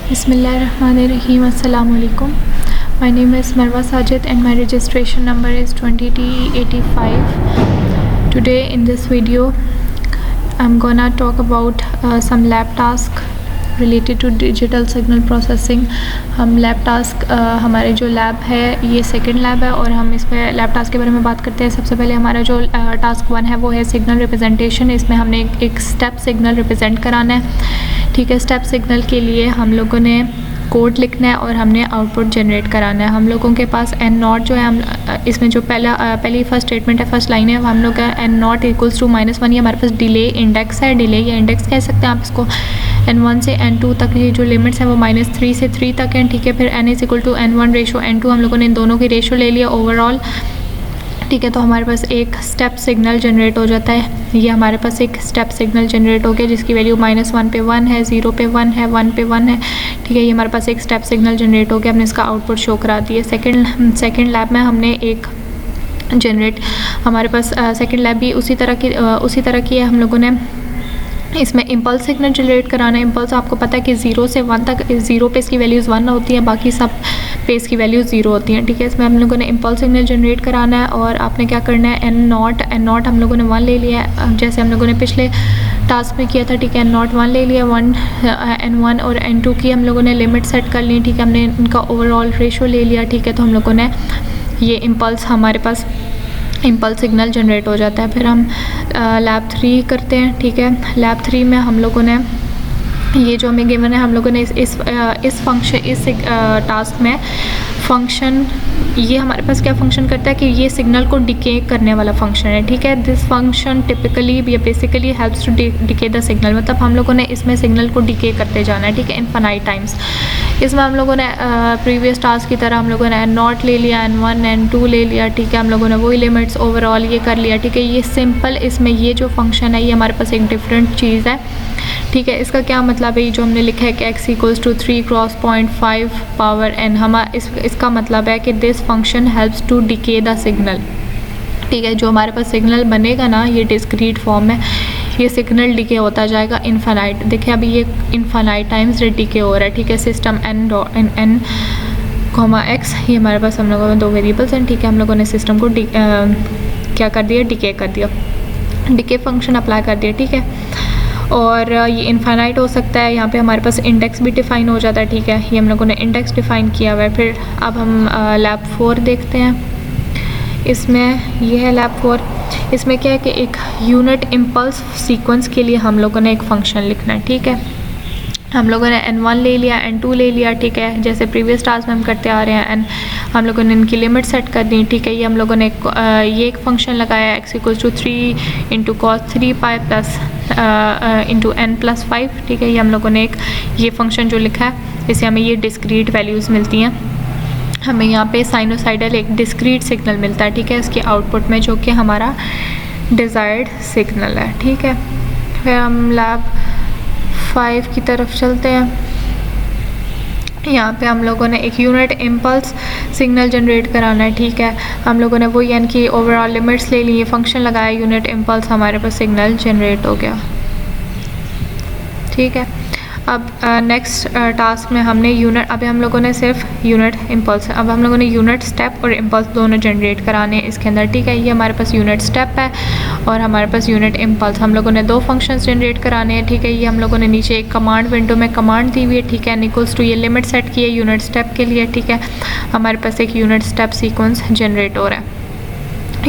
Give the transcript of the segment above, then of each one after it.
Bismillahirrahmanirrahim. Assalamu alaikum. My name is Marwa Sajid and my registration number is 20T85. Today in this video I'm gonna talk about some lab task related to digital signal processing. हम lab task हमारे जो lab है ये second lab है और हम इस पर लैब टास्क के बारे में बात करते हैं। सबसे पहले हमारा जो टास्क 1 है वो है सिग्नल रिप्रेजेंटेशन। इसमें हमने एक स्टेप सिग्नल रिप्रेजेंट कराना है, ठीक है। स्टेप सिग्नल के लिए हम लोगों ने कोड लिखना है और हमने आउटपुट जनरेट कराना है। हम लोगों के पास एन नॉट जो है, हम इसमें जो पहली फर्स्ट स्टेटमेंट है, फर्स्ट लाइन है, हम लोग का एन नॉट इक्वल्स टू -1। ये हमारे पास डिले इंडेक्स है, डिले या इंडेक्स कह सकते हैं आप इसको। n1 से n2 तक ये जो लिमिट्स हैं वो -3 से 3 तक हैं, ठीक है। फिर n is equal to n1 ratio n2, हम लोगों ने इन दोनों की रेशो ले लिया ओवरऑल, ठीक है। तो हमारे पास एक स्टेप सिग्नल जनरेट हो जाता है। ये हमारे पास एक स्टेप सिग्नल जनरेट हो गया जिसकी वैल्यू -1 पे 1 है, 0 पे 1 है, 1 पे 1 है, ठीक है। ये हमारे पास एक स्टेप सिग्नल जनरेट हो गया, हमने इसका आउटपुट शो करा दिया। सेकंड लैब में हमने एक जनरेट, हमारे पास सेकंड लैब भी उसी तरह की है। हम लोगों ने इसमें इम्पल्स सिग्नल जनरेट कराना है। इम्पल्स आपको पता है कि 0 से 1 तक, 0 पे इसकी वैल्यूज़ 1 होती है, बाकी सब पे इसकी वैल्यूज़ 0 होती हैं, ठीक है। इसमें हम लोगों ने इम्पल्स सिग्नल जनरेट कराना है और आपने क्या करना है, एन नॉट हम लोगों ने 1 ले लिया है, जैसे हम लोगों ने पिछले टास्क में किया था, ठीक है। एन नॉट 1 ले लिया, n1 और n2 की हम लोगों ने लिमिट सेट कर ली, ठीक है। हमने इनका ओवरऑल रेशो ले लिया, ठीक है। तो हम लोगों ने ये इम्पल्स, हमारे पास इम्पल्स सिग्नल जनरेट हो जाता है। फिर हम लैब 3 करते हैं, ठीक है। लैब 3 में हम लोगों ने ये जो हमें गिवन है, हम लोगों ने इस टास्क में फंक्शन, ये हमारे पास क्या फंक्शन करता है कि ये सिग्नल को डिके करने वाला फंक्शन है, ठीक है। दिस फंक्शन टिपिकली या basically helps to decay the signal, मतलब हम लोगों ने इसमें सिग्नल को डिके करते जाना है, ठीक है, इनफाइनाइट टाइम्स। इसमें हम लोगों ने प्रीवियस टास्क की तरह हम लोगों ने एन नॉट ले लिया, n1 n2 ले लिया, ठीक है। हम लोगों ने वही लिमिट्स ओवरऑल ये कर लिया, ठीक है। ये सिंपल, इसमें ये जो फंक्शन है ये हमारे पास एक डिफरेंट चीज़ है, ठीक है। इसका क्या मतलब है, ये जो हमने लिखा है कि x equals to 3 cross 0.5 power n, इसका मतलब है कि this function helps to decay the signal, ठीक है। जो हमारे पास सिग्नल बनेगा ना, ये डिस्क्रीट फॉर्म में ये सिग्नल डिके होता जाएगा इनफाइनाइट। देखिए अभी ये इनफाइनाइट टाइम्स डिके हो रहा है, ठीक है। सिस्टम n x, ये हमारे पास हम लोगों में 2 वेरिएबल्स हैं, ठीक है। हम लोगों ने सिस्टम को क्या कर दिया, डिके कर दिया, डिके फंक्शन अप्लाई कर दिया, ठीक है। और ये इनफाइनाइट हो सकता है, यहाँ पे हमारे पास इंडेक्स भी डिफ़ाइन हो जाता है, ठीक है। ये हम लोगों ने इंडेक्स डिफ़ाइन किया हुआ है। फिर अब हम लैब 4 देखते हैं। इसमें ये है लैब 4। इसमें क्या है कि एक यूनिट इम्पल्स सीक्वेंस के लिए हम लोगों ने एक फ़ंक्शन लिखना है, ठीक है। हम लोगों ने n1 ले लिया, n2 ले लिया, ठीक है, जैसे प्रीवियस टास्क में हम करते आ रहे हैं। एन हम लोगों ने इनकी लिमिट सेट कर दी, ठीक है। ये हम लोगों ने ये एक फ़ंक्शन लगाया, x equals to 3 into cos 3 pi plus into n+5, ठीक है। ये हम लोगों ने एक ये फंक्शन जो लिखा है, इससे हमें ये डिस्क्रीट वैल्यूज़ मिलती हैं। हमें यहाँ पे साइनोसाइडल एक डिस्क्रीट सिग्नल मिलता है, ठीक है, इसके आउटपुट में, जो कि हमारा डिज़ायर्ड सिग्नल है, ठीक है। फिर हम लैब 5 की तरफ चलते हैं। यहाँ पे हम लोगों ने एक यूनिट इम्पल्स सिग्नल जनरेट कराना है, ठीक है। हम लोगों ने वो यानी कि ओवरऑल लिमिट्स ले ली, ये फंक्शन लगाया, यूनिट इम्पल्स, हमारे पास सिग्नल जनरेट हो गया, ठीक है। अब नेक्स्ट टास्क में हमने यूनिट, अभी हम लोगों ने सिर्फ यूनिट इम्पल्स, अब हम लोगों ने यूनिट स्टेप और इम्पल्स दोनों जनरेट कराने हैं इसके अंदर, ठीक है। ये हमारे पास यूनिट स्टेप है और हमारे पास यूनिट इम्पल्स, हम लोगों ने 2 फंक्शंस जनरेट कराने हैं, ठीक है। ये हम लोगों ने नीचे एक कमांड विंडो में कमांड दी हुई है, ठीक है। इक्वल्स टू ये लिमिट सेट की है यूनिट स्टेप के लिए, ठीक है। हमारे पास एक यूनिट स्टेप सीक्वेंस जनरेट हो रहा है।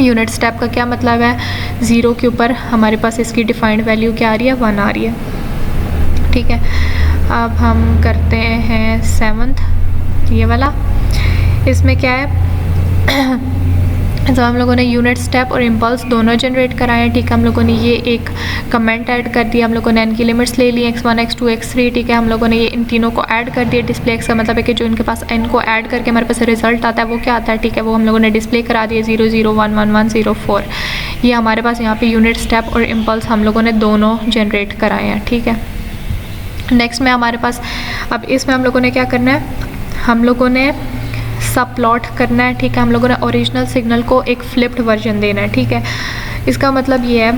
यूनिट स्टेप का क्या मतलब है, 0 के ऊपर हमारे पास इसकी डिफाइंड वैल्यू क्या आ रही है, 1 आ रही है, ठीक है। अब हम करते हैं 7th, ये वाला। इसमें क्या है तो हम लोगों ने यूनिट स्टेप और इम्पल्स दोनों जनरेट कराए हैं, ठीक है। हम लोगों ने ये एक कमेंट ऐड कर दिया, हम लोगों ने n की लिमिट्स ले ली, x1 x2 x3, ठीक है। हम लोगों ने ये इन तीनों को ऐड कर दिया। डिस्प्ले x का मतलब है कि जो इनके पास n को ऐड करके हमारे पास रिजल्ट आता है वो क्या आता है, ठीक है, वो हम लोगों ने डिस्प्ले करा दिया, 0 0 1 1 1 0 4। ये हमारे पास यहाँ पे यूनिट स्टेप और इम्पल्स हम लोगों ने दोनों जनरेट कराए हैं, ठीक है। नेक्स्ट में हमारे पास, अब इसमें हम लोगों ने क्या करना है, हम लोगों ने सब प्लॉट करना है, ठीक है। हम लोगों ने ओरिजिनल सिग्नल को एक फ्लिप्ड वर्जन देना है, ठीक है। इसका मतलब ये है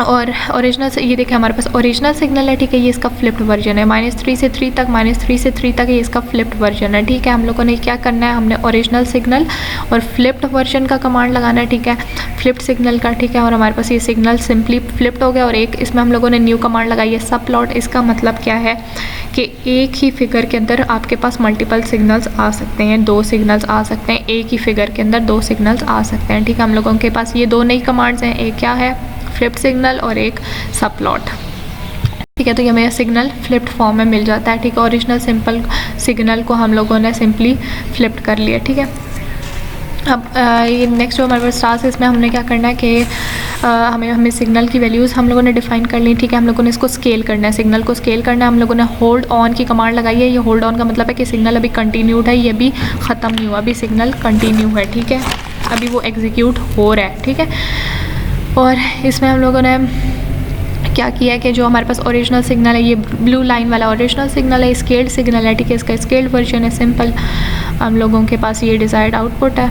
और ओरिजिनल से ये देखिए हमारे पास ओरिजिनल सिग्नल है, ठीक है, ये इसका फ्लिप्ड वर्जन है। -3 से 3 तक, -3 से 3 तक ये इसका फ्लिप्ड वर्जन है, ठीक है। हम लोगों ने क्या करना है, हमने ओरिजिनल सिग्नल और फ्लिप्ड वर्जन का कमांड लगाना है, ठीक है, फ्लिप्ड सिग्नल का, ठीक है। और हमारे पास ये सिग्नल सिंपली फ्लिप्ड हो गया। और एक इसमें हम लोगों ने न्यू कमांड लगाई है सब प्लॉट। इसका मतलब क्या है कि एक ही फिगर के अंदर आपके पास मल्टीपल सिग्नल्स आ सकते हैं, 2 सिग्नल्स आ सकते हैं, एक ही फिगर के अंदर 2 सिग्नल्स आ सकते हैं, ठीक है। हम लोगों के पास ये 2 नई कमांड्स हैं, एक क्या है, फ्लिप्ड सिग्नल, और एक सब प्लॉट, ठीक है। तो ये हमें सिग्नल फ्लिप्ड फॉर्म में मिल जाता है, ठीक है। ओरिजिनल सिंपल सिग्नल को हम लोगों ने सिंपली फ्लिप्ड कर लिया, ठीक है। अब ये नेक्स्ट जो हमारे पास टास्क है, इसमें हमने क्या करना है कि हमें सिग्नल की वैल्यूज़ हम लोगों ने डिफाइन कर ली, ठीक है। हम लोगों ने इसको स्केल करना है, सिग्नल को स्केल करना है। हम लोगों ने होल्ड ऑन की कमांड लगाई है। ये होल्ड ऑन का मतलब है कि सिग्नल अभी कंटिन्यूड है, ये भी ख़त्म नहीं हुआ, अभी सिग्नल कंटिन्यू है, ठीक है, अभी वो एग्जीक्यूट हो रहा है, ठीक है। और इसमें हम लोगों ने क्या किया है कि जो हमारे पास ओरिजिनल सिग्नल है, ये ब्लू लाइन वाला ओरिजिनल सिग्नल है, स्केल्ड सिग्नल है, ठीक है, इसका स्केल्ड वर्जन है सिंपल। हम लोगों के पास ये डिज़ायर्ड आउटपुट है,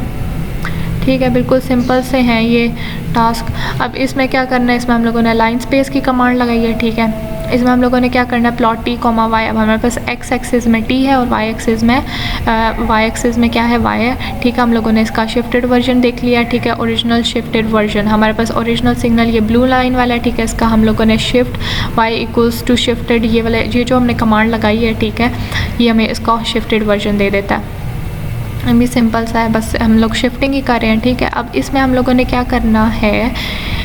ठीक है, बिल्कुल सिंपल से हैं ये टास्क। अब इसमें क्या करना है, इसमें हम लोगों ने लाइन स्पेस की कमांड लगाई है, ठीक है। इसमें हम लोगों ने क्या करना है, प्लॉट t, y। अब हमारे पास x एक्सिस में t है और y एक्सिस में क्या है, y है, ठीक है। हम लोगों ने इसका शिफ्टेड वर्जन देख लिया, ठीक है, ओरिजिनल शिफ्टेड वर्जन। हमारे पास ओरिजिनल सिग्नल ये ब्लू लाइन वाला है, ठीक है, इसका हम लोगों ने shift y equals to shifted, ये वाला ये जो हमने कमांड लगाई है, ठीक है, ये हमें इसका शिफ्टेड वर्जन दे देता है। अभी सिंपल सा है, बस हम लोग शिफ्टिंग ही कर रहे हैं, ठीक है। अब इसमें हम लोगों ने क्या करना है,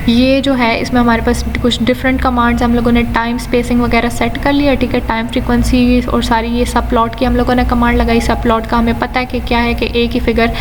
ये जो है इसमें हमारे पास कुछ डिफरेंट कमांड्स हम लोगों ने टाइम स्पेसिंग वगैरह सेट कर लिया, ठीक है, टाइम फ्रीक्वेंसी और सारी ये सब प्लॉट की हम लोगों ने कमांड लगाई। सब प्लॉट का हमें पता है कि क्या है कि एक ही फिगर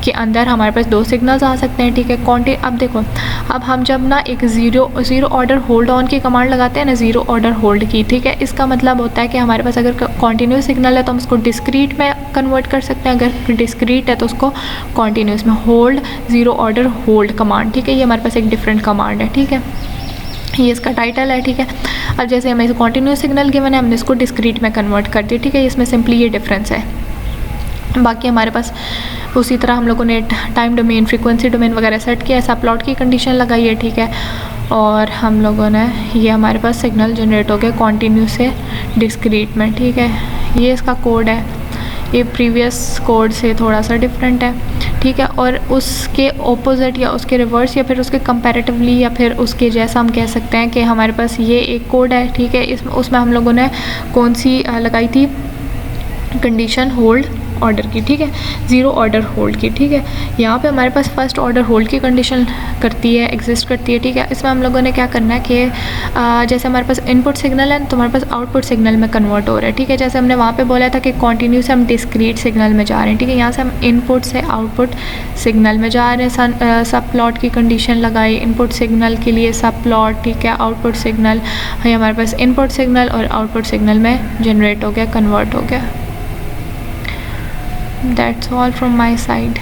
के अंदर हमारे पास 2 सिग्नल्स आ सकते हैं, ठीक है। अब देखो, अब हम जब ना एक ज़ीरो ऑर्डर होल्ड ऑन की कमांड लगाते हैं ना, ज़ीरो ऑर्डर होल्ड की, ठीक है, इसका मतलब होता है कि हमारे पास अगर कॉन्टीन्यूस सिग्नल है तो हम उसको डिस्क्रीट में कन्वर्ट कर सकते हैं, अगर डिस्क्रीट है तो उसको कॉन्टीन्यूस में। Hold, zero order hold command, ठीक है, ये हमारे पास एक डिफरेंट कमांड है, ठीक है, ये इसका टाइटल है, ठीक है। अब जैसे हमें कॉन्टीन्यूस सिग्नल गिवन है, हमने इसको डिस्क्रीट में कन्वर्ट कर दिया, ठीक है, इसमें सिंपली ये डिफरेंस है। बाकी हमारे पास उसी तरह हम लोगों ने टाइम डोमेन, फ्रीक्वेंसी डोमेन वगैरह सेट किया है, सब प्लॉट की कंडीशन लगाई है, ठीक है। और हम लोगों ने ये हमारे पास सिग्नल जनरेट हो गया कॉन्टीन्यूस से डिस्क्रीट में, ठीक है। ये इसका कोड है, ये प्रीवियस कोड से थोड़ा सा डिफरेंट है, ठीक है। और उसके ऑपोजिट या उसके रिवर्स या फिर उसके कंपैरेटिवली या फिर उसके जैसा हम कह सकते हैं कि हमारे पास ये एक कोड है, ठीक है। उसमें हम लोगों ने कौन सी लगाई थी कंडीशन, होल्ड ऑर्डर की, ठीक है, ज़ीरो ऑर्डर होल्ड की, ठीक है। यहाँ पे हमारे पास फर्स्ट ऑर्डर होल्ड की कंडीशन एग्जिस्ट करती है, ठीक है। इसमें हम लोगों ने क्या करना है कि जैसे हमारे पास इनपुट सिग्नल है तो हमारे पास आउटपुट सिग्नल में कन्वर्ट हो रहा है, ठीक है। जैसे हमने वहाँ पे बोला था कि कॉन्टीन्यू से हम डिस्क्रीट सिग्नल में जा रहे हैं, ठीक है, यहाँ से हम इनपुट से आउटपुट सिग्नल में जा रहे हैं। सब प्लॉट की कंडीशन लगाई, इनपुट सिग्नल के लिए सब प्लॉट, ठीक है, आउटपुट सिग्नल, ये हमारे पास इनपुट सिग्नल और आउटपुट सिग्नल में जनरेट हो गया, कन्वर्ट हो गया। That's all from my side.